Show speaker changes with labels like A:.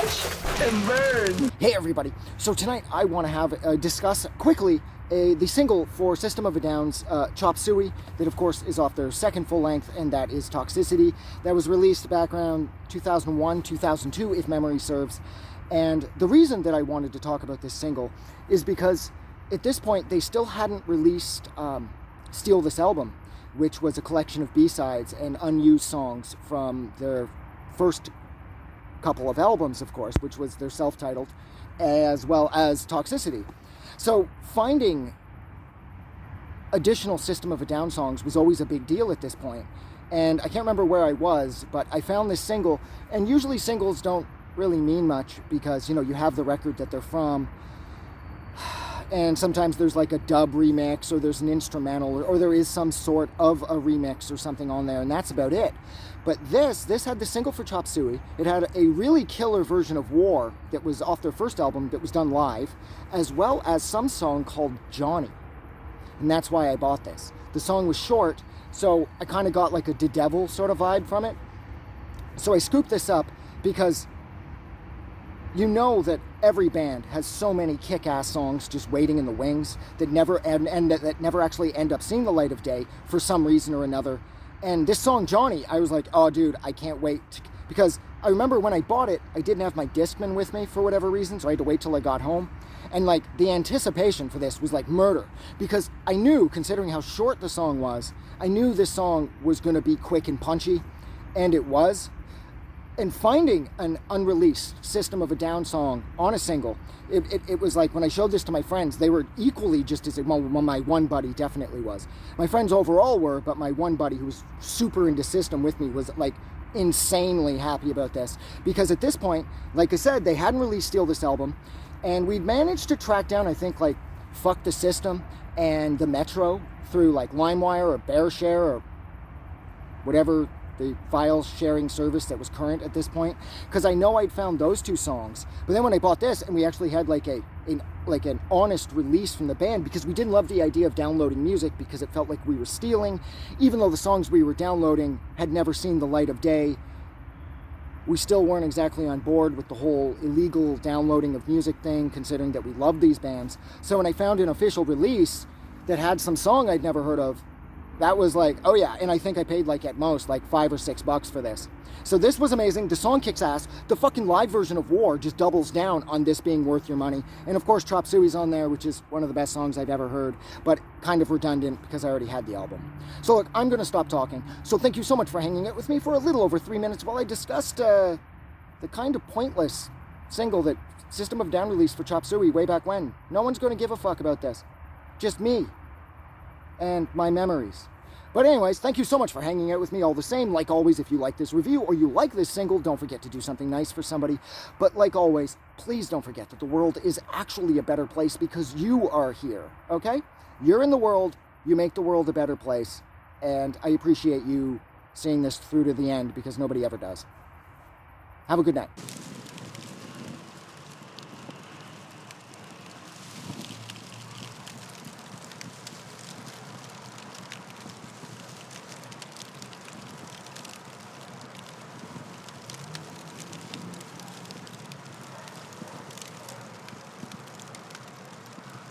A: watch and burn.
B: Hey everybody, so tonight I want to discuss quickly the single for System of a Down's Chop Suey, that of course is off their second full length, and that is Toxicity. That was released back around 2001, 2002 if memory serves. And the reason that I wanted to talk about this single is because at this point they still hadn't released Steal This Album, which was a collection of B-sides and unused songs from their first couple of albums, of course, which was their self-titled, as well as Toxicity. So finding additional System of a Down songs was always a big deal at this point. And I can't remember where I was, but I found this single, and usually singles don't really mean much because, you know, you have the record that they're from, and sometimes there's like a dub remix, or there's an instrumental, or there is some sort of a remix or something on there, and that's about it. But this had the single for Chop Suey. It had a really killer version of War that was off their first album that was done live, as well as some song called Johnny. And that's why I bought this. The song was short, so I kind of got like a The Devil sort of vibe from it. So I scooped this up because you know that every band has so many kick-ass songs just waiting in the wings that never that never actually end up seeing the light of day for some reason or another. And this song, Johnny, I was like, oh, dude, I can't wait. Because I remember when I bought it, I didn't have my Discman with me for whatever reason, so I had to wait till I got home. And, like, the anticipation for this was like murder. Because I knew, considering how short the song was, I knew this song was going to be quick and punchy. And it was. And finding an unreleased System of a Down song on a single, it was like, when I showed this to my friends, they were equally just as, well, my one buddy definitely was. My friends overall were, but my one buddy who was super into System with me was like insanely happy about this. Because at this point, like I said, they hadn't released Steal This Album, and we'd managed to track down, I think, like Fuck the System and the Metro through like LimeWire or BearShare or whatever the file sharing service that was current at this point, because I know I'd found those two songs. But then when I bought this, and we actually had like an honest release from the band, because we didn't love the idea of downloading music because it felt like we were stealing, even though the songs we were downloading had never seen the light of day. We still weren't exactly on board with the whole illegal downloading of music thing, considering that we loved these bands. So when I found an official release that had some song I'd never heard of, that was like, oh yeah, and I think I paid like at most like $5 or $6 for this. So this was amazing. The song kicks ass. The fucking live version of War just doubles down on this being worth your money. And of course, Chop Suey's on there, which is one of the best songs I've ever heard, but kind of redundant because I already had the album. So look, I'm going to stop talking. So thank you so much for hanging out with me for a little over 3 minutes while I discussed the kind of pointless single that System of a Down released for Chop Suey way back when. No one's going to give a fuck about this. Just me and my memories. But anyways, thank you so much for hanging out with me all the same. Like always, if you like this review or you like this single, don't forget to do something nice for somebody. But like always, please don't forget that the world is actually a better place because you are here, okay? You're in the world, you make the world a better place, and I appreciate you seeing this through to the end because nobody ever does. Have a good night.